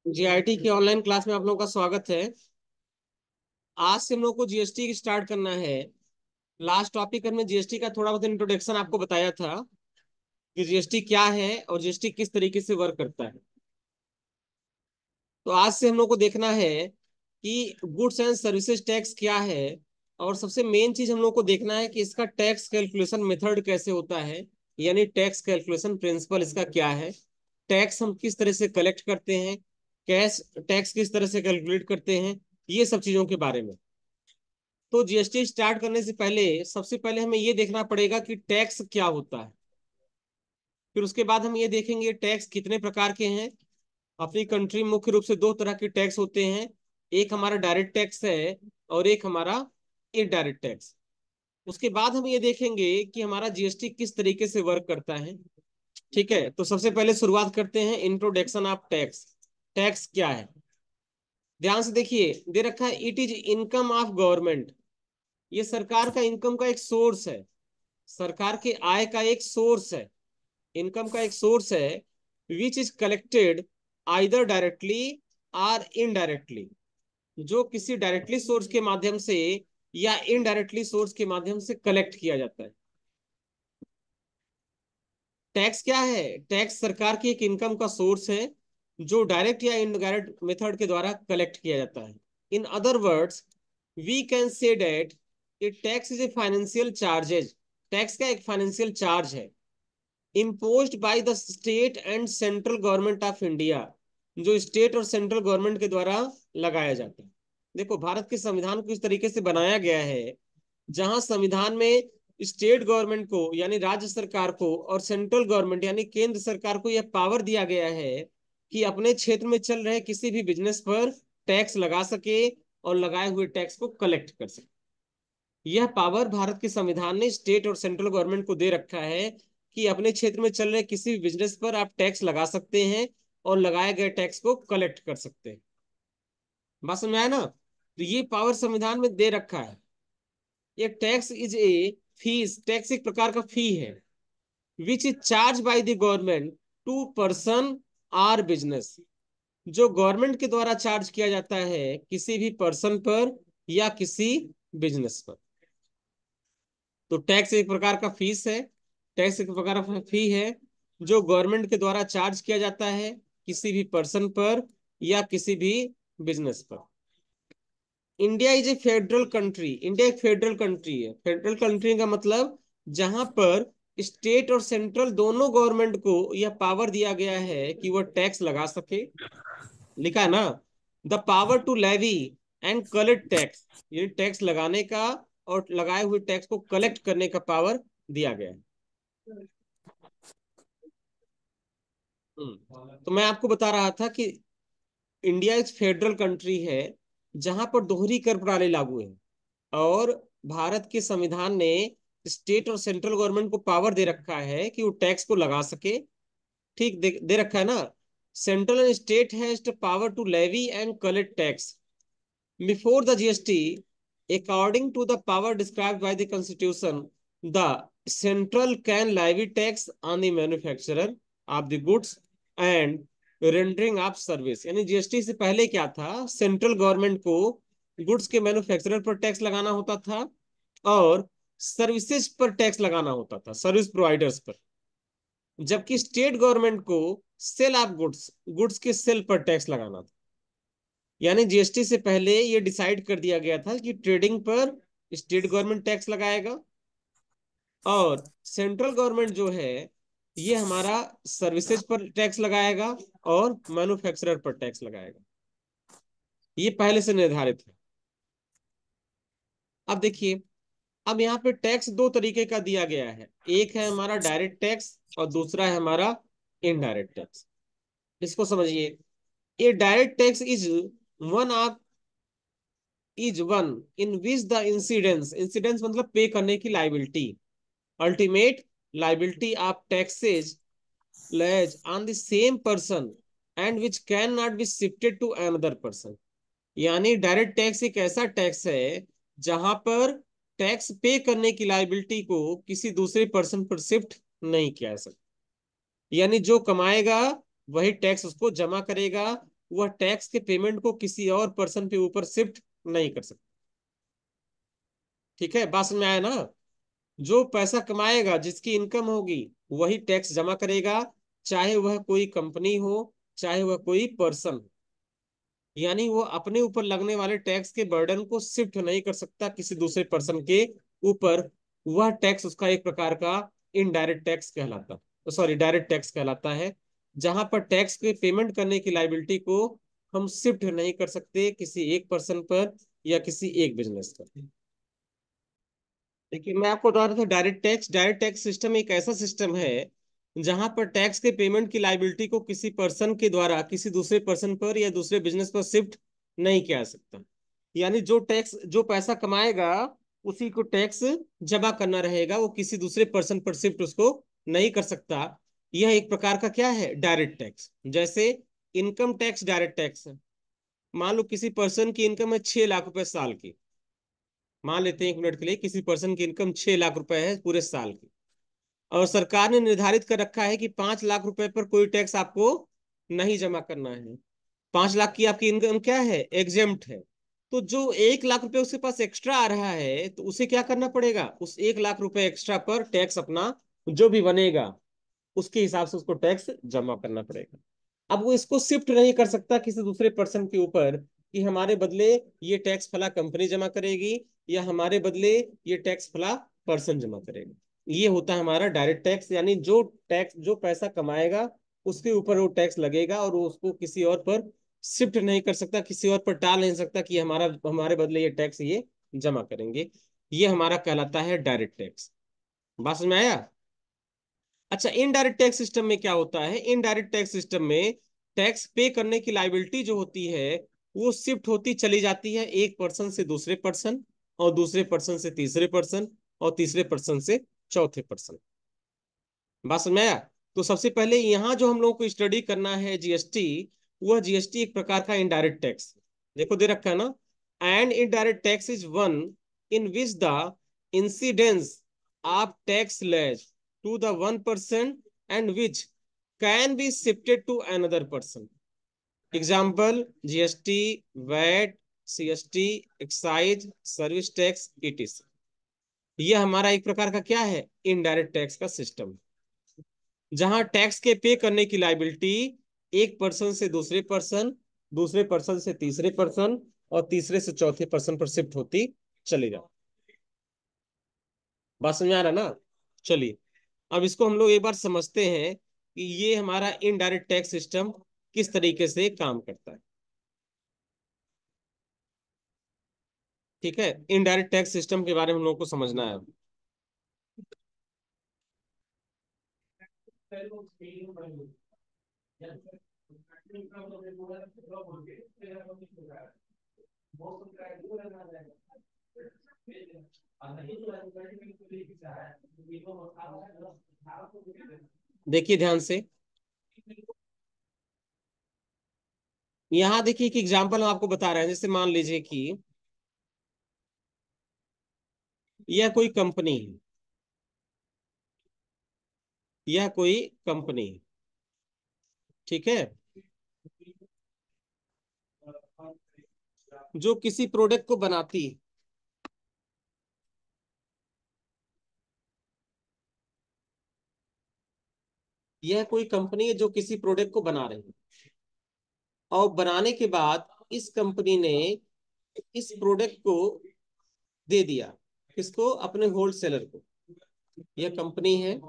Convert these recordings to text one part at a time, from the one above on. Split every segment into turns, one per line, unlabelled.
GIT की online class में आप लोगों का स्वागत है। आज से हम लोग को जीएसटी स्टार्ट करना है। लास्ट टॉपिक में जीएसटी का थोड़ा बहुत इंट्रोडक्शन आपको बताया था कि जीएसटी क्या है और जीएसटी किस तरीके से वर्क करता है। तो आज से हम लोग को देखना है कि गुड्स एंड सर्विसेज टैक्स क्या है, और सबसे मेन चीज हम लोग को देखना है कि इसका टैक्स कैलकुलेशन मेथड कैसे होता है, यानी टैक्स कैलकुलेशन प्रिंसिपल इसका क्या है, टैक्स हम किस तरह से कलेक्ट करते हैं, कैश टैक्स किस तरह से कैलकुलेट करते हैं, ये सब चीजों के बारे में। तो जीएसटी स्टार्ट करने से पहले सबसे पहले हमें ये देखना पड़ेगा कि टैक्स क्या होता है। फिर उसके बाद हम ये देखेंगे टैक्स कितने प्रकार के हैं। अपनी कंट्री में मुख्य रूप से दो तरह के टैक्स होते हैं। एक हमारा डायरेक्ट टैक्स है और एक हमारा इनडायरेक्ट टैक्स। उसके बाद हम ये देखेंगे कि हमारा जीएसटी किस तरीके से वर्क करता है। ठीक है, तो सबसे पहले शुरुआत करते हैं इंट्रोडक्शन ऑफ टैक्स। टैक्स क्या है, ध्यान से देखिए। दे रखा है it is income of government. ये सरकार का इनकम का एक सोर्स है, सरकार के आय का एक सोर्स है, इनकम का एक सोर्स है। Which is collected either directly और इनडायरेक्टली, जो किसी डायरेक्टली सोर्स के माध्यम से या इनडायरेक्टली सोर्स के माध्यम से कलेक्ट किया जाता है। टैक्स क्या है? टैक्स सरकार की एक इनकम का सोर्स है जो डायरेक्ट या इनडायरेक्ट मेथड के द्वारा कलेक्ट किया जाता है। In other words we can say that it tax is a financial charges. Tax का एक फाइनेंशियल चार्ज है imposed by the state and central government of India, जो स्टेट और सेंट्रल गवर्नमेंट के द्वारा लगाया जाता है। देखो, भारत के संविधान को इस तरीके से बनाया गया है जहां संविधान में स्टेट गवर्नमेंट को यानी राज्य सरकार को और सेंट्रल गवर्नमेंट यानी केंद्र सरकार को यह पावर दिया गया है कि अपने क्षेत्र में चल रहे किसी भी बिजनेस पर टैक्स लगा सके और लगाए हुए टैक्स को कलेक्ट कर सके। यह पावर भारत के संविधान ने स्टेट और सेंट्रल गवर्नमेंट को दे रखा है कि अपने क्षेत्र में चल रहे किसी भी बिजनेस पर आप टैक्स लगा सकते हैं और लगाए गए टैक्स को कलेक्ट कर सकते हैं। बात समझ में आया ना? तो ये पावर संविधान में दे रखा है। ये tax is a fee, tax एक प्रकार का फी है which is charge by the government to person or business, जो गवर्नमेंट के द्वारा चार्ज किया जाता है किसी भी पर्सन पर या किसी बिजनेस पर। तो टैक्स एक प्रकार का फीस है, टैक्स एक प्रकार का फी है जो गवर्नमेंट के द्वारा चार्ज किया जाता है किसी भी पर्सन पर या किसी भी बिजनेस पर। India is a federal country. India एक फेडरल कंट्री है। फेडरल कंट्री का मतलब जहां पर स्टेट और सेंट्रल दोनों गवर्नमेंट को यह पावर दिया गया है कि वह टैक्स लगा सके। लिखा है ना, the power to levy and collect tax, ये टैक्स लगाने का और लगाए हुए टैक्स को कलेक्ट करने का पावर दिया गया है। तो मैं आपको बता रहा था कि इंडिया एक फेडरल कंट्री है जहां पर दोहरी कर प्रणाली लागू है, और भारत के संविधान ने स्टेट और सेंट्रल गवर्नमेंट को पावर दे रखा है कि वो टैक्स को लगा सके। ठीक दे रखा है ना। Central and state has the power to levy and collect tax before the GST according to the power described by the constitution. The central can levy tax on the manufacturer of the goods and rendering of service। यानी GST से पहले क्या था, central government को goods के manufacturer पर tax लगाना होता था और सर्विसेज पर टैक्स लगाना होता था, सर्विस प्रोवाइडर्स पर। जबकि स्टेट गवर्नमेंट को सेल ऑफ गुड्स, गुड्स के सेल पर टैक्स लगाना था। यानी जीएसटी से पहले ये डिसाइड कर दिया गया था कि ट्रेडिंग पर स्टेट गवर्नमेंट टैक्स लगाएगा और सेंट्रल गवर्नमेंट जो है ये हमारा सर्विसेज पर टैक्स लगाएगा और मैन्युफैक्चरर पर टैक्स लगाएगा। ये पहले से निर्धारित है। अब देखिए, अब यहाँ पे टैक्स दो तरीके का दिया गया है। एक है हमारा डायरेक्ट टैक्स और दूसरा है हमारा इनडायरेक्ट टैक्स। इसको समझिए। ये direct tax one of is one in which the incidence, incidence मतलब पे करने की liability, ultimate liability of taxes lies on the same person and which can not be shifted to another person. यानी direct tax एक ऐसा tax है जहां पर tax पे करने की लाइबिलिटी को किसी दूसरे पर्सन पर शिफ्ट नहीं किया जा सकता। यानी जो कमाएगा वही टैक्स उसको जमा करेगा वह टैक्स के पेमेंट को किसी और पर्सन पे ऊपर शिफ्ट नहीं कर सकता। ठीक है, बात समझ में आया ना? जो पैसा कमाएगा, जिसकी इनकम होगी, वही टैक्स जमा करेगा, चाहे वह कोई कंपनी हो, चाहे वह कोई पर्सन हो। यानी वो अपने ऊपर लगने वाले टैक्स के बर्डन को शिफ्ट नहीं कर सकता किसी दूसरे पर्सन के ऊपर। वह टैक्स उसका एक प्रकार का इनडायरेक्ट टैक्स कहलाता, सॉरी डायरेक्ट टैक्स कहलाता है, जहां पर टैक्स के पेमेंट करने की लाइबिलिटी को हम शिफ्ट नहीं कर सकते किसी एक पर्सन पर या किसी एक बिजनेस पर। देखिए मैं आपको बता रहा था, डायरेक्ट टैक्स सिस्टम एक ऐसा सिस्टम है जहां पर टैक्स के पेमेंट की लाइबिलिटी को किसी पर्सन के द्वारा किसी दूसरे पर्सन पर या दूसरे बिजनेस पर शिफ्ट नहीं किया जा सकता। यानी जो पैसा कमाएगा, उसी को टैक्स जमा करना रहेगा, वो किसी दूसरे पर्सन पर शिफ्ट उसको नहीं कर सकता। यह एक प्रकार का क्या है, डायरेक्ट टैक्स। जैसे इनकम टैक्स डायरेक्ट टैक्स है। मान लो किसी पर्सन की इनकम है 6 लाख रुपए साल की। मान लेते हैं एक मिनट के लिए, किसी पर्सन की इनकम 6 लाख रुपए है पूरे साल की, और सरकार ने निर्धारित कर रखा है कि 5 लाख रुपए पर कोई टैक्स आपको नहीं जमा करना है। 5 लाख की आपकी इनकम क्या है, एग्जेम्प्ट है। तो जो 1 लाख रुपए उसके पास एक्स्ट्रा आ रहा है, तो उसे क्या करना पड़ेगा, उस 1 लाख रुपए एक्स्ट्रा पर टैक्स अपना जो भी बनेगा उसके हिसाब से उसको टैक्स जमा करना पड़ेगा। अब वो इसको शिफ्ट नहीं कर सकता किसी दूसरे पर्सन के ऊपर कि हमारे बदले ये टैक्स फला कंपनी जमा करेगी या हमारे बदले ये टैक्स फला पर्सन जमा करेगा। ये होता है हमारा डायरेक्ट टैक्स। यानी जो पैसा कमाएगा उसके ऊपर वो टैक्स लगेगा, और वो उसको किसी और पर शिफ्ट नहीं कर सकता, किसी और पर टाल नहीं सकता कि हमारे बदले ये टैक्स ये जमा करेंगे। ये हमारा कहलाता है डायरेक्ट टैक्स। बात समझ में आया? अच्छा, इनडायरेक्ट टैक्स सिस्टम में क्या होता है, इनडायरेक्ट टैक्स सिस्टम में टैक्स पे करने की लाइबिलिटी जो होती है, वो शिफ्ट होती चली जाती है एक पर्सन से दूसरे पर्सन, और दूसरे पर्सन से तीसरे पर्सन, और तीसरे पर्सन से चौथे पर्सन। बात समझ में आया? तो सबसे पहले यहाँ जो हम लोगों को स्टडी करना है जीएसटी, वह जीएसटी एक प्रकार का इनडायरेक्ट टैक्स, देखो दे रखा है ना। And indirect tax is one in which the incidence of tax lies to the one person and which can be shifted to another person. Example, GST, VAT, CST, excise, service tax, etc. यह हमारा एक प्रकार का क्या है, indirect tax का system, जहां tax के पे करने की लाइबिलिटी एक पर्सन से दूसरे पर्सन, दूसरे पर्सन से तीसरे पर्सन, और तीसरे से चौथे पर्सन पर शिफ्ट होती चली जाए। बात समझ में आ रहा ना? चलिए, अब इसको हम लोग एक बार समझते हैं कि ये हमारा इनडायरेक्ट टैक्स सिस्टम किस तरीके से काम करता है। ठीक है, इनडायरेक्ट टैक्स सिस्टम के बारे में हम लोग को समझना है। देखिए ध्यान से, यहाँ देखिए एक एग्जांपल हम आपको बता रहे हैं। जैसे मान लीजिए कि यह कोई कंपनी है, यह कोई कंपनी है, ठीक है, जो किसी प्रोडक्ट को बनाती है। यह कोई कंपनी है जो किसी प्रोडक्ट को बना रही है, और बनाने के बाद इस कंपनी ने इस प्रोडक्ट को दे दिया, किसको, अपने होलसेलर को। यह कंपनी है,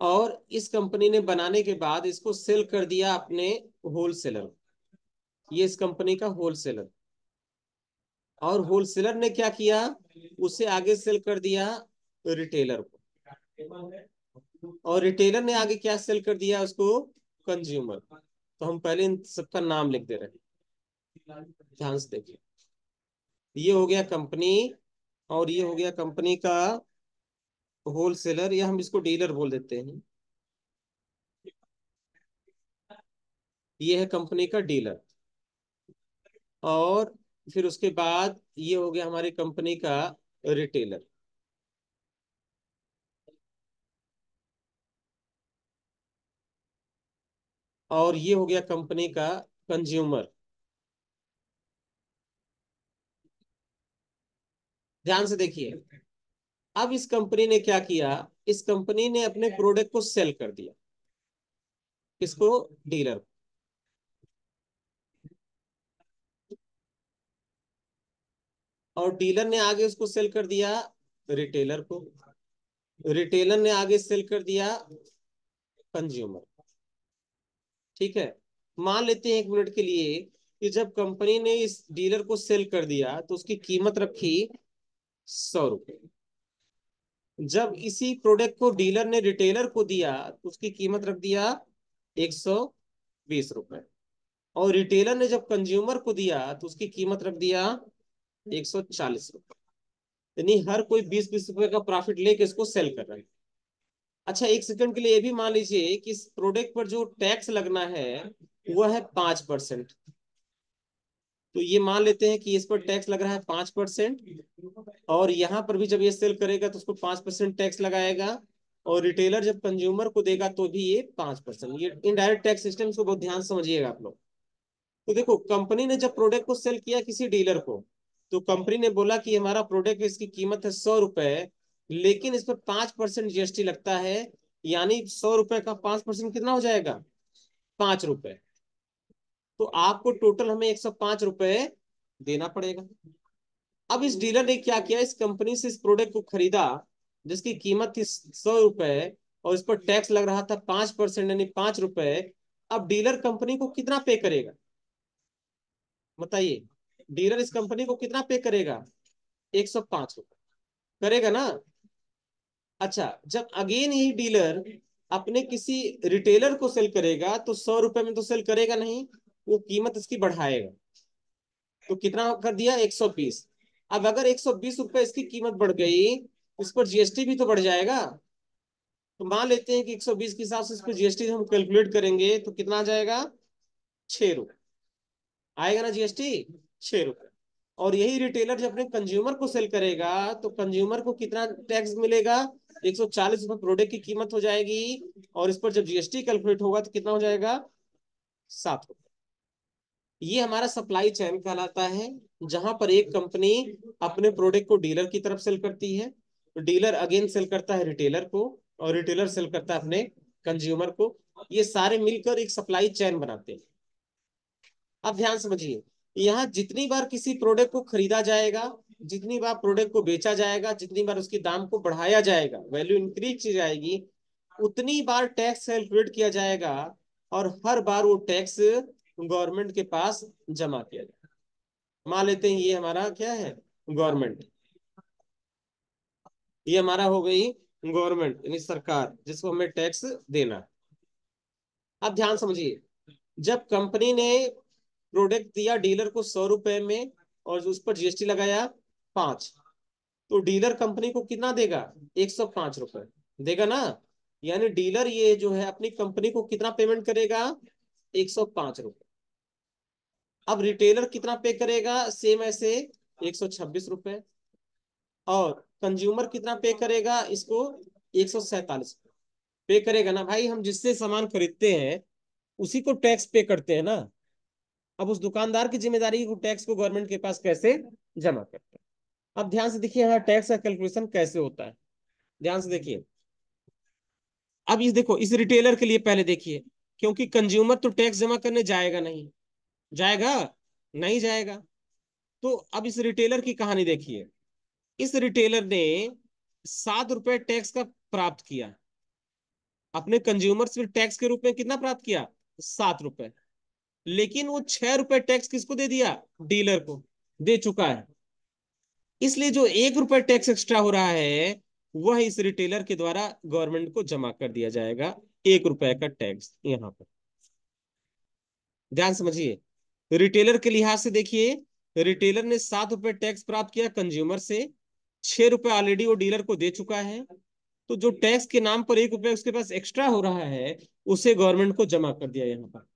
और इस कंपनी ने बनाने के बाद इसको सेल कर दिया अपने होलसेलर। ये इस कंपनी का होलसेलर, और होलसेलर ने क्या किया, उसे आगे सेल कर दिया रिटेलर को, और रिटेलर ने आगे क्या सेल कर दिया उसको, कंज्यूमर। तो हम पहले इन सबका नाम लिख दे रहे हैं, ध्यान से देखिए। ये हो गया कंपनी, और ये हो गया कंपनी का होलसेलर, या हम इसको डीलर बोल देते हैं। ये है कंपनी का डीलर, और फिर उसके बाद ये हो गया हमारी कंपनी का रिटेलर। और ये हो गया कंपनी का कंज्यूमर। ध्यान से देखिए, अब इस कंपनी ने क्या किया, इस कंपनी ने अपने प्रोडक्ट को सेल कर दिया। किसको? डीलर। और डीलर ने आगे उसको सेल कर दिया रिटेलर को। रिटेलर ने आगे सेल कर दिया कंज्यूमर। ठीक है। मान लेते हैं एक मिनट के लिए कि जब कंपनी ने इस डीलर को सेल कर दिया तो उसकी कीमत रखी 100 रुपए। जब इसी प्रोडक्ट को डीलर ने रिटेलर को दिया तो उसकी कीमत रख दिया 120 रुपए। और रिटेलर ने जब कंज्यूमर को दिया तो उसकी कीमत रख दिया 140 रुपए। यानी हर कोई 20-20 रुपए का प्रॉफिट लेके इसको सेल कर रहा है। अच्छा, एक सेकंड के लिए ये भी मान लीजिए कि इस प्रोडक्ट पर जो टैक्स लगना है वह है 5%। तो ये मान लेते हैं कि इस पर टैक्स लग रहा है 5%। और यहाँ पर भी जब ये सेल करेगा तो उसको 5% टैक्स लगाएगा। और रिटेलर जब कंज्यूमर को देगा तो भी ये 5%। ये इनडायरेक्ट टैक्स सिस्टम को बहुत ध्यान से समझिएगा आप लोग। तो देखो, कंपनी ने जब प्रोडक्ट को सेल किया किसी डीलर को, तो कंपनी ने बोला कि हमारा प्रोडक्ट, इसकी कीमत है 100 रुपए, लेकिन इस पर 5% जीएसटी लगता है। यानी 100 रुपए का 5% कितना हो जाएगा? 5 रुपए। तो आपको टोटल हमें 105 रुपए देना पड़ेगा। अब इस डीलर ने क्या किया, इस कंपनी से इस प्रोडक्ट को खरीदा जिसकी कीमत थी 100 रुपए, और इस पर टैक्स लग रहा था 5%, यानी 5 रुपए। अब डीलर कंपनी को कितना पे करेगा? बताइए। डीलर इस कंपनी को कितना पे करेगा? 105 रुपए करेगा ना। अच्छा, जब अगेन ही डीलर अपने किसी रिटेलर को सेल करेगा तो 100 रुपए में तो सेल करेगा नहीं, वो कीमत इसकी बढ़ाएगा। तो कितना कर दिया? 120। अब अगर 120 रुपए इसकी कीमत बढ़ गई, इस पर जीएसटी भी तो बढ़ जाएगा। तो मान लेते हैं कि 120 के हिसाब से इस पर जीएसटी हम कैलकुलेट करेंगे तो कितना आ जाएगा? 6 रुपए आएगा ना जीएसटी। 6 रुपए। और यही रिटेलर जब अपने कंज्यूमर को सेल करेगा तो कंज्यूमर को कितना टैक्स मिलेगा? 140 रुपए प्रोडक्ट की कीमत हो जाएगी। और इस पर जब जीएसटी कैलकुलेट होगा तो कितना हो जाएगा? 7 रुपए। ये हमारा सप्लाई चेन कहलाता है, जहां पर एक कंपनी अपने प्रोडक्ट को डीलर की तरफ सेल करती है, डीलर अगेन सेल करता है रिटेलर को, और रिटेलर सेल करता है अपने कंज्यूमर को। ये सारे मिलकर एक सप्लाई चेन बनाते हैं। अब ध्यान समझिए, यहाँ जितनी बार किसी प्रोडक्ट को खरीदा जाएगा, जितनी बार प्रोडक्ट को बेचा जाएगा, जितनी बार उसके दाम को बढ़ाया जाएगा, वैल्यू इंक्रीज की जाएगी, उतनी बार टैक्स कैलकुलेट किया जाएगा। और हर बार वो टैक्स गवर्नमेंट के पास जमा किया जाएगा। मान लेते हैं ये हमारा क्या है? गवर्नमेंट। ये हमारा हो गई गवर्नमेंट, यानी सरकार, जिसको हमें टैक्स देना है। अब ध्यान समझिए, जब कंपनी ने प्रोडक्ट दिया डीलर को 100 रुपए में, और उस पर जीएसटी लगाया 5, तो डीलर कंपनी को कितना देगा? 105 रुपए देगा ना। यानी डीलर ये जो है अपनी कंपनी को कितना पेमेंट करेगा? 105 रुपए। अब रिटेलर कितना पे करेगा? सेम ऐसे 126 रुपए। और कंज्यूमर कितना पे करेगा इसको? 147 पे करेगा ना। भाई, हम जिससे सामान खरीदते हैं उसी को टैक्स पे करते हैं ना। अब उस दुकानदार की जिम्मेदारी है कि वो टैक्स को गवर्नमेंट के पास कैसे जमा करता है। अब ध्यान से देखिए यहाँ टैक्स का कैलकुलेशन कैसे होता है। ध्यान से देखिए। अब इस देखो, इस रिटेलर के लिए पहले देखिए, क्योंकि कंज्यूमर तो टैक्स जमा करने जाएगा नहीं। जाएगा? नहीं जाएगा। तो अब इस रिटेलर की कहानी देखिए। इस रिटेलर ने 7 रुपए टैक्स का प्राप्त किया। अपने कंज्यूमर से टैक्स के रूप में कितना प्राप्त किया? 7 रुपए। लेकिन वो 6 रुपए टैक्स किसको दे दिया? डीलर को दे चुका है। इसलिए जो 1 रुपए टैक्स एक्स्ट्रा हो रहा है वह इस रिटेलर के द्वारा गवर्नमेंट को जमा कर दिया जाएगा। 1 रुपए का टैक्स यहाँ पर। ध्यान समझिए, रिटेलर के लिहाज से देखिए, रिटेलर ने 7 रुपए टैक्स प्राप्त किया कंज्यूमर से। 6 रुपए ऑलरेडी वो डीलर को दे चुका है। तो जो टैक्स के नाम पर 1 रुपए उसके पास एक्स्ट्रा हो रहा है, उसे गवर्नमेंट को जमा कर दिया यहाँ पर।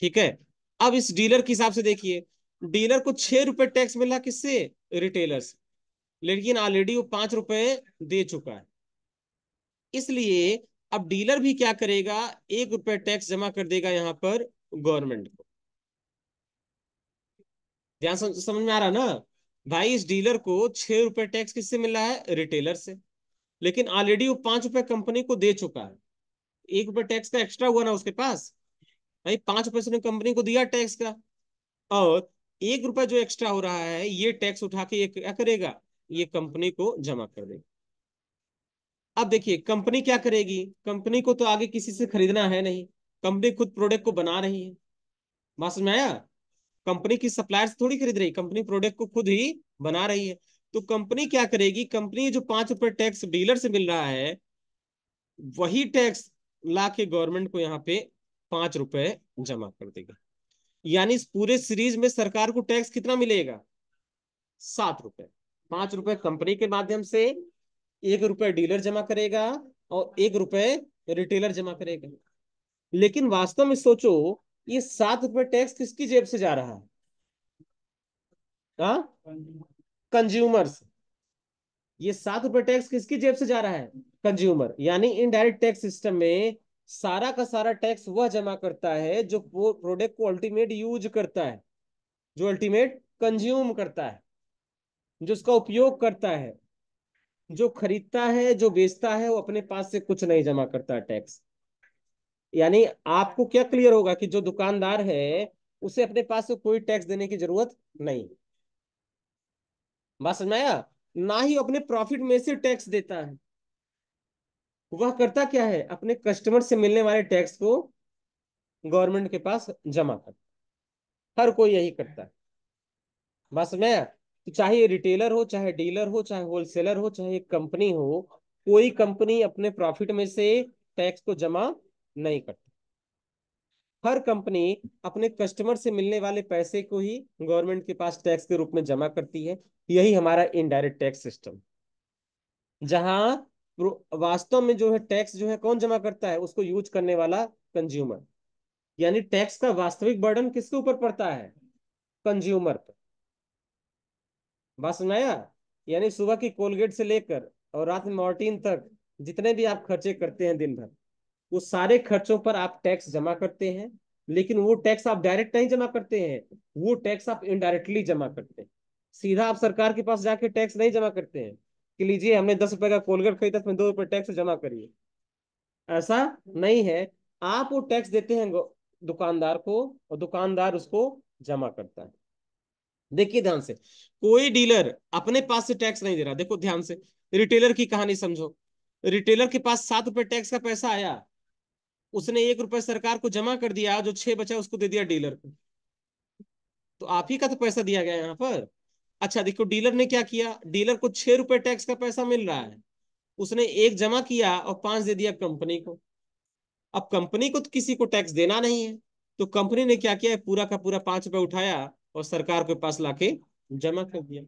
ठीक है। अब इस डीलर के हिसाब से देखिए, डीलर को 6 रुपए टैक्स मिला किससे? रिटेलर से। लेकिन ऑलरेडी वो 5 रुपए दे चुका है। इसलिए अब डीलर भी क्या करेगा, 1 रुपए टैक्स जमा कर देगा यहाँ पर गवर्नमेंट को। ध्यान समझ में आ रहा ना। भाई इस डीलर को 6 रुपए टैक्स किससे मिल रहा है, रिटेलर से। लेकिन ऑलरेडी वो 5 रुपए कंपनी को दे चुका है। 1 रुपए टैक्स का एक्स्ट्रा हुआ ना उसके पास। भाई 5 रुपए उसने कंपनी को दिया टैक्स का। और 1 रुपए जो एक्स्ट्रा हो रहा है, ये टैक्स उठा के ये क्या करेगा, ये कंपनी को जमा कर देगा। अब देखिए कंपनी क्या करेगी, कंपनी को तो आगे किसी से खरीदना है नहीं, कंपनी खुद प्रोडक्ट को बना रही है। बात समझ में आया। कंपनी की सप्लायर से थोड़ी खरीद रही, कंपनी प्रोडक्ट को खुद ही बना रही है। तो कंपनी क्या करेगी, कंपनी जो 5 रुपए टैक्स डीलर से मिल रहा है, वही टैक्स ला के गवर्नमेंट को यहाँ पे 5 रुपए जमा कर देगा। यानी इस पूरे सीरीज में सरकार को टैक्स कितना मिलेगा, 7 रुपए। 5 रुपए कंपनी के माध्यम से, 1 रुपए डीलर जमा करेगा, और 1 रुपए रिटेलर जमा करेगा। लेकिन वास्तव में सोचो, ये 7 रुपए टैक्स किसकी जेब से जा रहा है, हाँ, कंज्यूमर्स। ये 7 रुपए टैक्स किसकी जेब से जा रहा है, कंज्यूमर। यानी इनडायरेक्ट टैक्स सिस्टम में सारा का सारा टैक्स वह जमा करता है जो प्रोडक्ट को अल्टीमेट यूज करता है, जो अल्टीमेट कंज्यूम करता है, जो उसका उपयोग करता है। जो खरीदता है, जो बेचता है, वो अपने पास से कुछ नहीं जमा करता टैक्स। यानी आपको क्या क्लियर होगा कि जो दुकानदार है, उसे अपने पास से कोई टैक्स देने की जरूरत नहीं। बात समझ में आया। ना ही अपने प्रॉफिट में से टैक्स देता है। वह करता क्या है, अपने कस्टमर से मिलने वाले टैक्स को गवर्नमेंट के पास जमा करता। हर कोई यही करता है। बस मैं, तो चाहे ये रिटेलर हो, चाहे डीलर हो, चाहे होलसेलर हो, चाहे कंपनी हो, कोई कंपनी अपने प्रॉफिट में से टैक्स को जमा नहीं करती। हर कंपनी अपने कस्टमर से मिलने वाले पैसे को ही गवर्नमेंट के पास टैक्स के रूप में जमा करती है। यही हमारा इनडायरेक्ट टैक्स सिस्टम, जहां वास्तव में जो है टैक्स जो है कौन जमा करता है, उसको यूज करने वाला कंज्यूमर। यानी टैक्स का वास्तविक बर्डन किसके ऊपर पड़ता है, कंज्यूमर पर। बात सुनाया। यानी सुबह की कोलगेट से लेकर और रात में मॉर्टिन तक जितने भी आप खर्चे करते हैं दिन भर, वो सारे खर्चों पर आप टैक्स जमा करते हैं। लेकिन वो टैक्स आप डायरेक्ट नहीं जमा करते हैं, वो टैक्स आप इनडायरेक्टली जमा करते हैं। सीधा आप सरकार के पास जाके टैक्स नहीं जमा करते हैं कि लीजिए हमने 10 रुपए का कोलगेट खरीदा, उसमें 2 रुपए टैक्स जमा करिए। ऐसा नहीं है। आप वो टैक्स देते हैं दुकानदार को, और दुकानदार उसको जमा करता है। देखिए ध्यान से, कोई डीलर अपने पास से टैक्स नहीं दे रहा। देखो ध्यान से, रिटेलर की कहानी समझो। रिटेलर के पास 7 रुपए टैक्स का पैसा आया, उसने 1 रुपए सरकार को जमा कर दिया, जो 6 बचा उसको दे दिया डीलर को। तो आप ही का तो पैसा दिया गया यहाँ पर। अच्छा देखो, डीलर ने क्या किया, डीलर को 6 रुपए टैक्स का पैसा मिल रहा है, उसने 1 जमा किया और 5 दे दिया कंपनी को। अब कंपनी को तो किसी को टैक्स देना नहीं है, तो कंपनी ने क्या किया, पूरा का पूरा 5 रुपए उठाया और सरकार के पास लाके जमा कर दिया।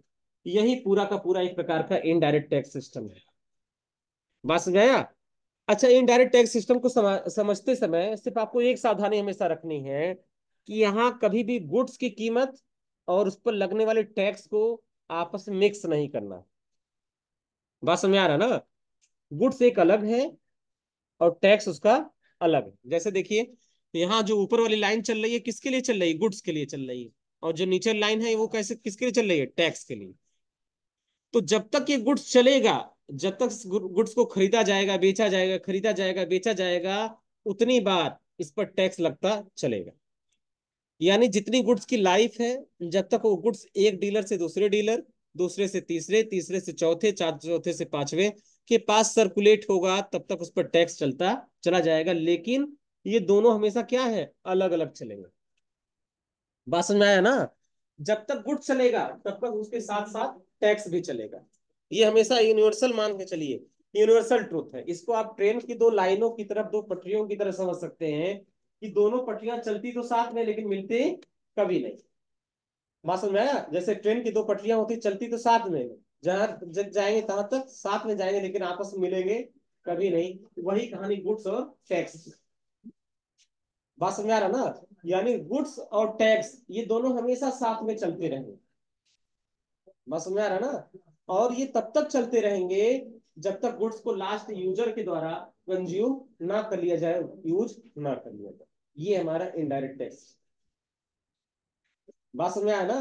यही पूरा का पूरा एक प्रकार का इनडायरेक्ट टैक्स सिस्टम है। बात समझ आया। अच्छा, इनडायरेक्ट टैक्स सिस्टम को समझते समय सिर्फ आपको एक सावधानी हमेशा रखनी है कि यहाँ कभी भी गुड्स की कीमत और उस पर लगने वाले टैक्स को आपस में मिक्स नहीं करना। बात समझ में आ रहा ना। गुड्स एक अलग है और टैक्स उसका अलग है। जैसे देखिए, यहाँ जो ऊपर वाली लाइन चल रही है किसके लिए चल रही है, गुड्स के लिए चल रही है। और जो नीचे लाइन है वो कैसे किसके लिए चल रही है, टैक्स के लिए। तो जब तक ये गुड्स चलेगा, जब तक गुड्स को खरीदा जाएगा, बेचा जाएगा, खरीदा जाएगा, बेचा जाएगा, उतनी बार इस पर टैक्स लगता चलेगा। यानी जितनी गुड्स की लाइफ है, जब तक वो गुड्स एक डीलर से दूसरे डीलर, दूसरे से तीसरे, तीसरे से चौथे, चौथे से पांचवे के पास सर्कुलेट होगा, तब तक उस पर टैक्स चलता चला जाएगा। लेकिन ये दोनों हमेशा क्या है, अलग अलग चलेंगे। बात समझ में आया ना। जब तक गुड्स चलेगा तब तक उसके साथ साथ टैक्स भी चलेगा। ये हमेशा यूनिवर्सल मान के चलिए, यूनिवर्सल ट्रूथ है। इसको आप ट्रेन की दो लाइनों की तरफ, दो पटरियों की तरह समझ सकते हैं कि दोनों पटरियां चलती तो साथ में, लेकिन मिलती कभी नहीं। बात समझ में आया। जैसे ट्रेन की दो पटरियां होती, चलती तो साथ में, जहां जब जाएंगे तहां तक साथ में जाएंगे, लेकिन आपस में मिलेंगे कभी नहीं। वही कहानी गुड्स और टैक्स की। बात समझ में आ रहा ना। यानी गुड्स और टैक्स ये दोनों हमेशा साथ में चलते रहेंगे। बात समझ में आ रहा ना। और ये तब तक चलते रहेंगे जब तक गुड्स को लास्ट यूजर के द्वारा कंज्यूम ना कर लिया जाए, यूज ना कर लिया जाए, ये हमारा इनडायरेक्ट टैक्स। बात समझ में आया ना?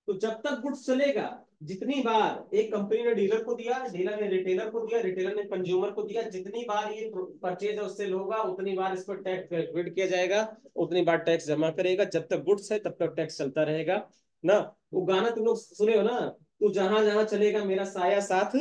तो जब तक गुड्स चलेगा, जितनी बार एक कंपनी ने डीलर को दिया, डीलर ने रिटेलर को दिया, रिटेलर ने कंज्यूमर को दिया, जितनी बार ये परचेज और सेल होगा उतनी बार इस पर टैक्स कैलकुलेट किया जाएगा, उतनी बार टैक्स जमा करेगा। जब तक गुड्स है तब तक टैक्स चलता रहेगा ना। वो गाना तुम लोग सुने हो ना, तू जहां जहां चलेगा मेरा साया साथ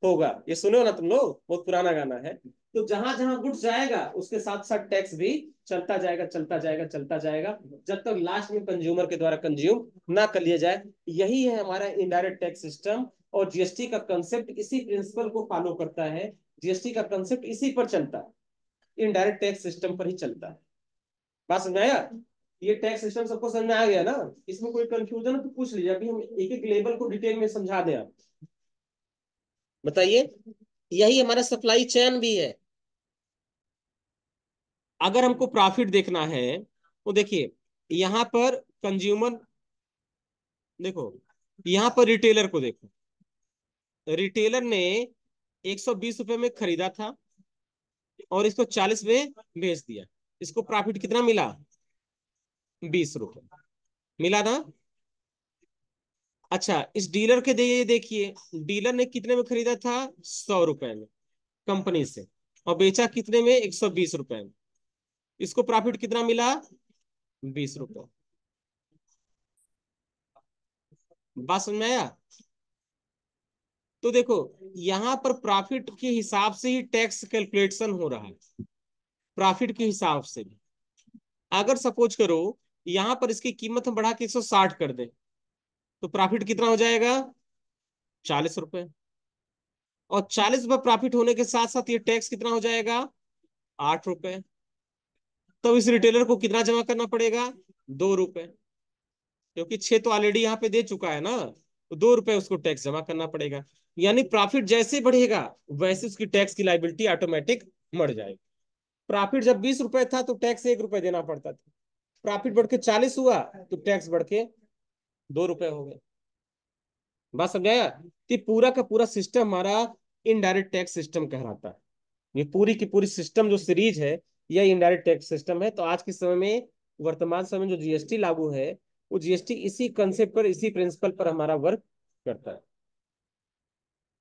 होगा, ये सुने हो ना तुम लोग, बहुत पुराना गाना है। तो जहां जहां गुड्स जाएगा उसके साथ साथ टैक्स भी चलता जाएगा, चलता जाएगा, चलता जाएगा, जब तक लास्ट में कंज्यूमर के द्वारा कंज्यूम ना कर लिया जाए। यही है हमारा इनडायरेक्ट टैक्स सिस्टम। और जीएसटी का कंसेप्ट इसी प्रिंसिपल को फॉलो करता है। जीएसटी का कंसेप्ट इसी पर चलता है, इनडायरेक्ट टैक्स सिस्टम पर ही चलता है। बात समझ में आया? ये टैक्स सिस्टम सबको समझ में आ गया ना? इसमें कोई कंफ्यूजन है तो पूछ लीजिए, अभी हम एक एक लेवल को डिटेल में समझा दें। आप बताइए। यही हमारा सप्लाई चेन भी है। अगर हमको प्रॉफिट देखना है तो देखिए, यहां पर कंज्यूमर, देखो यहां पर रिटेलर को देखो, रिटेलर ने 120 रुपए में खरीदा था और इसको 40 में बेच दिया। इसको प्रॉफिट कितना मिला? 20 रुपए मिला ना? अच्छा, इस डीलर के लिए देखिए, डीलर ने कितने में खरीदा था? 100 रुपए में कंपनी से, और बेचा कितने में? 120 रुपए में। इसको प्रॉफिट कितना मिला? 20 रुपए। बात समझ में आया? तो देखो, यहां पर प्रॉफिट के हिसाब से ही टैक्स कैलकुलेशन हो रहा है, प्रॉफिट के हिसाब से भी। अगर सपोज करो यहां पर इसकी कीमत हम बढ़ा के 160 कर दें, तो प्रॉफिट कितना हो जाएगा? 40 रुपए। और 40 रुपए प्रॉफिट होने के साथ साथ ये टैक्स कितना हो जाएगा? 8 रुपए। तो इस रिटेलर को कितना जमा करना पड़ेगा? 2 रुपए, क्योंकि 6 तो ऑलरेडी यहाँ पे दे चुका है ना, तो 2 रुपए उसको टैक्स जमा करना पड़ेगा। यानी प्रॉफिट जैसे बढ़ेगा वैसे उसकी टैक्स की लाइबिलिटी ऑटोमेटिक बढ़ जाएगी। प्रॉफिट जब 20 रुपए था तो टैक्स 1 रुपए देना पड़ता था, प्रॉफिट बढ़ के 40 हुआ तो टैक्स बढ़ के 2 रुपए हो गए। बात समझाया? कि पूरा का पूरा सिस्टम हमारा इनडायरेक्ट टैक्स सिस्टम कहलाता है। ये पूरी की पूरी सिस्टम जो सीरीज है, यह इनडायरेक्ट टैक्स सिस्टम है। तो आज के समय में, वर्तमान समय में जो जीएसटी लागू है, वो जीएसटी इसी कंसेप्ट पर, इसी प्रिंसिपल पर हमारा वर्क करता है।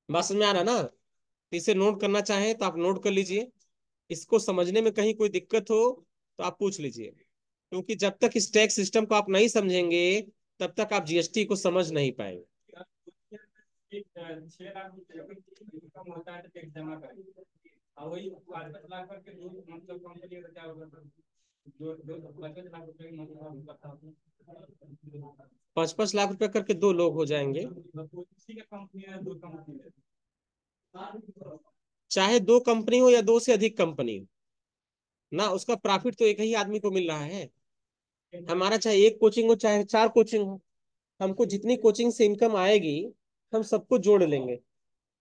बात समझ में आ रहा ना? तो इसे नोट करना चाहें तो आप नोट कर लीजिए। इसको समझने में कहीं कोई दिक्कत हो तो आप पूछ लीजिए, क्योंकि जब तक इस टैक्स सिस्टम को आप नहीं समझेंगे तब तक आप जीएसटी को समझ नहीं पाएंगे। 6 लाख रुपए कम होता है तो टैक्स जमा करें, और वही 5-5 लाख करके दो मतलब कंपनी का क्या होगा? दो दो 5-5 लाख रुपए मतलब 5-5 लाख रुपए करके 2 लोग हो जाएंगे। किसी का कंपनी है, 2 कंपनी है, चाहे 2 कंपनी हो या 2 से अधिक कंपनी हो ना, उसका प्रॉफिट तो एक ही आदमी को मिल रहा है। हमारा चाहे एक कोचिंग हो चाहे 4 कोचिंग हो, हमको जितनी कोचिंग से इनकम आएगी हम सबको जोड़ लेंगे।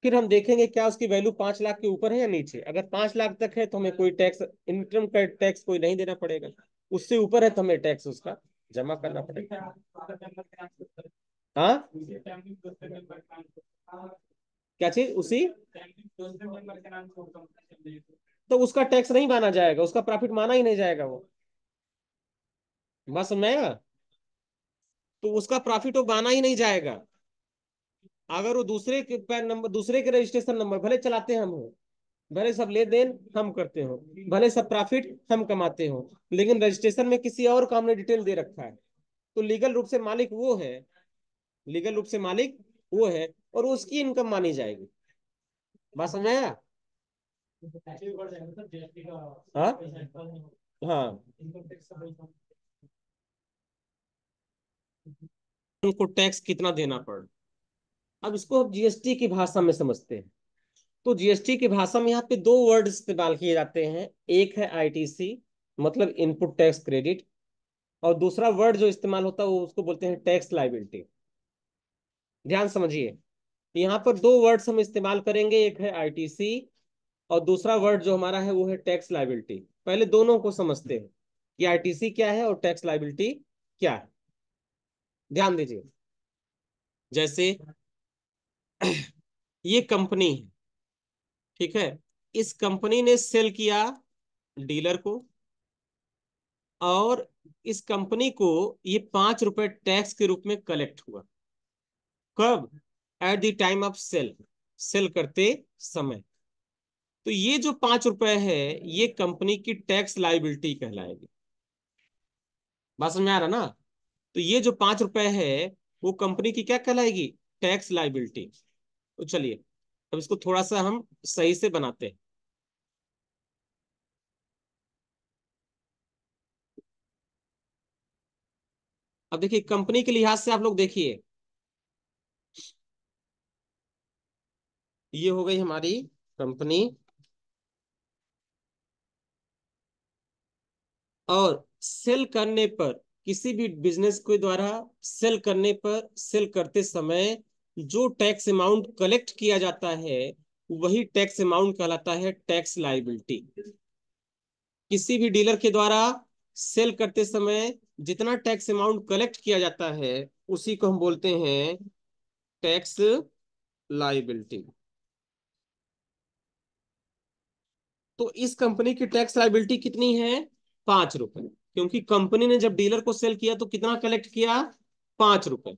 फिर हम देखेंगे क्या उसकी वैल्यू 5 लाख के ऊपर है या नीचे। अगर 5 लाख तक है तो हमें कोई टैक्स, इनकम का टैक्स कोई नहीं देना पड़ेगा। उससे ऊपर है तो हमें टैक्स उसका जमा करना पड़ेगा। हाँ, क्या चीज? उसी तो उसका टैक्स नहीं माना जाएगा, उसका प्रॉफिट माना ही नहीं जाएगा वो। बात समझ में आएगा? तो उसका प्रॉफिट वो माना ही नहीं जाएगा। अगर वो दूसरे के पैन नंबर, दूसरे के रजिस्ट्रेशन नंबर भले चलाते हम हो, भले सब लेन देन हम करते हो, भले सब प्रॉफिट हम कमाते हो, लेकिन रजिस्ट्रेशन में किसी और का हमने डिटेल दे रखा है, तो लीगल रूप से मालिक वो है, लीगल रूप से मालिक वो है, और उसकी इनकम मानी जाएगी। बात समझ में आया? हाँ, हाँ, उनको टैक्स कितना देना पड़। अब इसको हम जीएसटी की भाषा में समझते हैं। तो जीएसटी की भाषा में यहाँ पे 2 वर्ड इस्तेमाल किए जाते हैं। एक है आईटीसी, मतलब इनपुट टैक्स क्रेडिट, और दूसरा वर्ड जो इस्तेमाल होता है वो उसको बोलते हैं टैक्स लाइबिलिटी। ध्यान समझिए, यहाँ पर 2 वर्ड्स हम इस्तेमाल करेंगे, एक है आईटीसी और दूसरा वर्ड जो हमारा है वो है टैक्स लाइबिलिटी। पहले दोनों को समझते हैं कि आईटीसी क्या है और टैक्स लाइबिलिटी क्या है। ध्यान दीजिए, जैसे ये कंपनी है, ठीक है, इस कंपनी ने सेल किया डीलर को, और इस कंपनी को ये 5 रुपए टैक्स के रूप में कलेक्ट हुआ। कब? At the time of sale, sale करते समय। तो ये जो 5 रुपए है, ये कंपनी की टैक्स लाइबिलिटी कहलाएगी। बात समझ में आ रहा ना? तो ये जो 5 रुपए है, वो कंपनी की क्या कहलाएगी? Tax liability. तो चलिए, अब इसको थोड़ा सा हम सही से बनाते हैं। अब देखिए, कंपनी के लिहाज से आप लोग देखिए, ये हो गई हमारी कंपनी, और सेल करने पर, किसी भी बिजनेस के द्वारा सेल करने पर, सेल करते समय जो टैक्स अमाउंट कलेक्ट किया जाता है, वही टैक्स अमाउंट कहलाता है टैक्स लाइबिलिटी। किसी भी डीलर के द्वारा सेल करते समय जितना टैक्स अमाउंट कलेक्ट किया जाता है, उसी को हम बोलते हैं टैक्स लाइबिलिटी। तो इस कंपनी की टैक्स लाइबिलिटी कितनी है? 5 रुपए। क्योंकि कंपनी ने जब डीलर को सेल किया तो कितना कलेक्ट किया? 5 रुपए।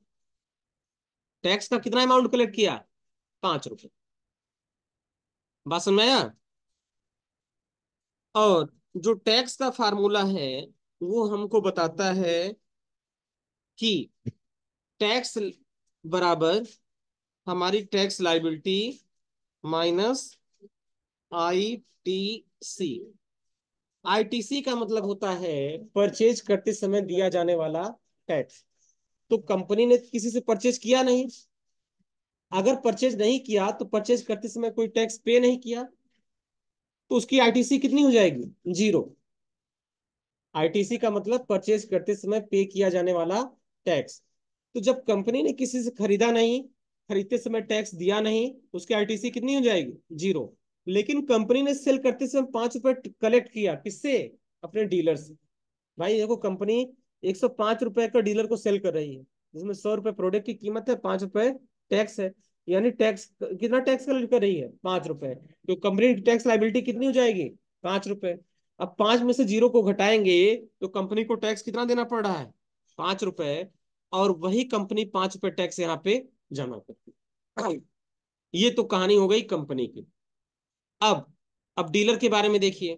टैक्स का कितना अमाउंट कलेक्ट किया? 5 रुपए। बात समझ में आया? और जो टैक्स का फार्मूला है, वो हमको बताता है कि टैक्स बराबर हमारी tax liability minus ITC. ITC का मतलब होता है परचेज करते समय दिया जाने वाला टैक्स। तो कंपनी ने किसी से परचेज किया नहीं, अगर परचेज नहीं किया तो परचेज करते समय कोई टैक्स पे नहीं किया, तो उसकी आईटीसी कितनी हो जाएगी? जीरो। आईटीसी का मतलब परचेज करते समय पे किया जाने वाला टैक्स। तो जब कंपनी ने किसी से खरीदा नहीं, खरीदते समय टैक्स दिया नहीं, उसकी आईटीसी कितनी हो जाएगी? जीरो। लेकिन कंपनी ने सेल करते समय 5 रुपए कलेक्ट किया, किससे? अपने डीलर से। भाई देखो, कंपनी 105 रुपए का डीलर को सेल कर रही है, जिसमें 100 रुपए प्रोडक्ट की कीमत है, 5 रुपए टैक्स है। यानी टैक्स कितना टैक्स कलेक्ट कर रही है? 5 रुपए। तो कंपनी की टैक्स लाइबिलिटी कितनी हो जाएगी? 5 रुपए। अब 5 में से जीरो को घटाएंगे तो कंपनी को टैक्स कितना देना पड़ रहा है? 5 रुपए। और वही कंपनी 5 रुपए टैक्स यहाँ पे जमा करती है। ये तो कहानी हो गई कंपनी की। अब अब डीलर के बारे में देखिए,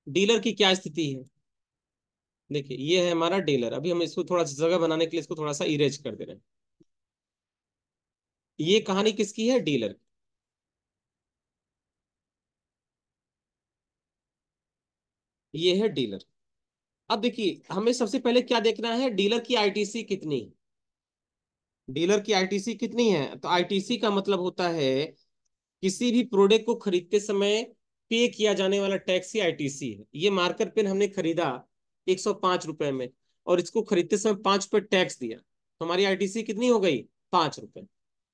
डीलर की क्या स्थिति है। देखिए, ये है हमारा डीलर। अभी हम इसको थोड़ा सा जगह बनाने के लिए इसको थोड़ा सा इरेज कर दे रहे हैं। ये कहानी किसकी है? डीलर की। ये है डीलर। अब देखिए, हमें सबसे पहले क्या देखना है? डीलर की आईटीसी कितनी है। डीलर की आईटीसी कितनी है? तो आईटीसी का मतलब होता है किसी भी प्रोडक्ट को खरीदते समय पे किया जाने वाला टैक्स ही आईटीसी है। ये मार्कर पेन हमने खरीदा 105 रुपए में, और इसको खरीदते समय 5 रुपए टैक्स दिया, तो हमारी आईटीसी कितनी हो गई? 5 रुपए।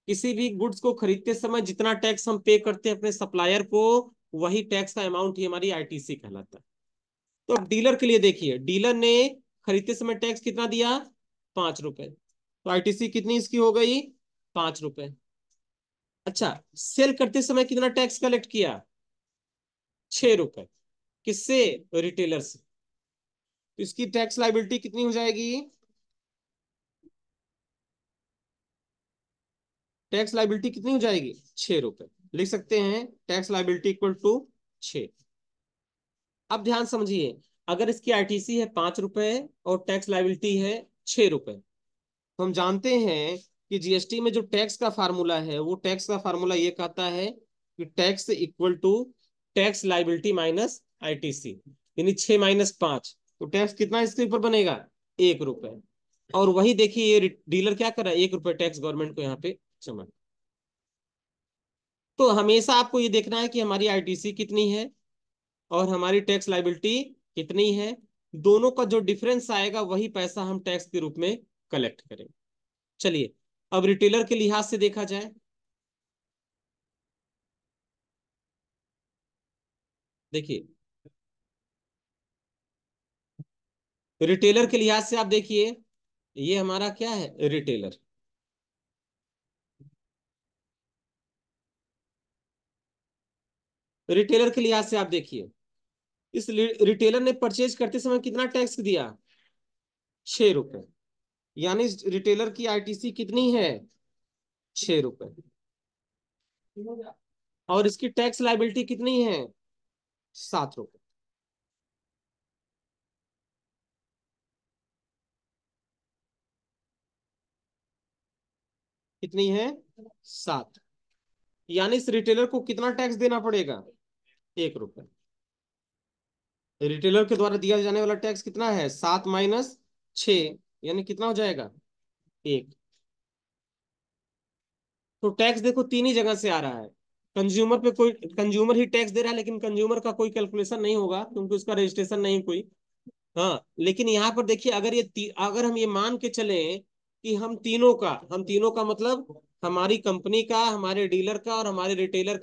किसी भी गुड्स को खरीदते समय जितना टैक्स हम पे करते हैं अपने सप्लायर को, वही टैक्स का अमाउंट ही हमारी आईटीसी कहलाता है। तो अब डीलर के लिए देखिए, डीलर ने खरीदते समय टैक्स कितना दिया? 5 रुपए। तो आईटीसी कितनी इसकी हो गई? 5 रुपए। अच्छा, सेल करते समय कितना टैक्स कलेक्ट किया? 6 रुपए। किससे? रिटेलर से। तो इसकी टैक्स लाइबिलिटी कितनी हो जाएगी? टैक्स लाइबिलिटी कितनी हो जाएगी? 6 रुपए। लिख सकते हैं टैक्स लाइबिलिटी इक्वल टू 6। अब ध्यान समझिए, अगर इसकी आईटीसी है 5 रुपए और टैक्स लाइबिलिटी है 6 रुपए, तो हम जानते हैं कि जीएसटी में जो टैक्स का फार्मूला है, वो टैक्स का फार्मूला ये कहता है कि tax equal to tax liability minus ITC. यानी 6 - 5, तो टैक्स कितना इसके ऊपर बनेगा? 1 रुपए। और वही देखिए, ये डीलर क्या कर रहा है? 1 रुपए टैक्स गवर्नमेंट को यहाँ पे जमा। तो हमेशा आपको ये देखना है कि हमारी आईटीसी कितनी है और हमारी टैक्स लाइबिलिटी कितनी है। दोनों का जो डिफरेंस आएगा, वही पैसा हम टैक्स के रूप में कलेक्ट करेंगे। चलिए, अब रिटेलर के लिहाज से देखा जाए। देखिए, रिटेलर के लिहाज से आप देखिए, ये हमारा क्या है? रिटेलर। रिटेलर के लिहाज से आप देखिए, इस रिटेलर ने परचेज करते समय कितना टैक्स दिया, 6 रुपए। यानी इस रिटेलर की आईटीसी कितनी है, 6 रुपए। और इसकी टैक्स लाइबिलिटी कितनी है, 7 रुपए। कितनी है, 7। यानी इस रिटेलर को कितना टैक्स देना पड़ेगा, 1 रुपए। रिटेलर के द्वारा दिया जाने वाला टैक्स कितना है, 7 - 6, यानी कितना हो जाएगा, 1। तो टैक्स देखो तीन ही जगह से आ रहा है। कंज्यूमर पे कोई, कंज्यूमर ही टैक्स दे रहा है, लेकिन कंज्यूमर का कोई कैलकुलेशन नहीं होगा क्योंकि उसका रजिस्ट्रेशन नहीं कोई। हाँ, लेकिन यहाँ पर देखिए, अगर अगर हम ये मान के चले कि हम तीनों का मतलब हमारी कंपनी का, हमारे डीलर का और हमारे रिटेलर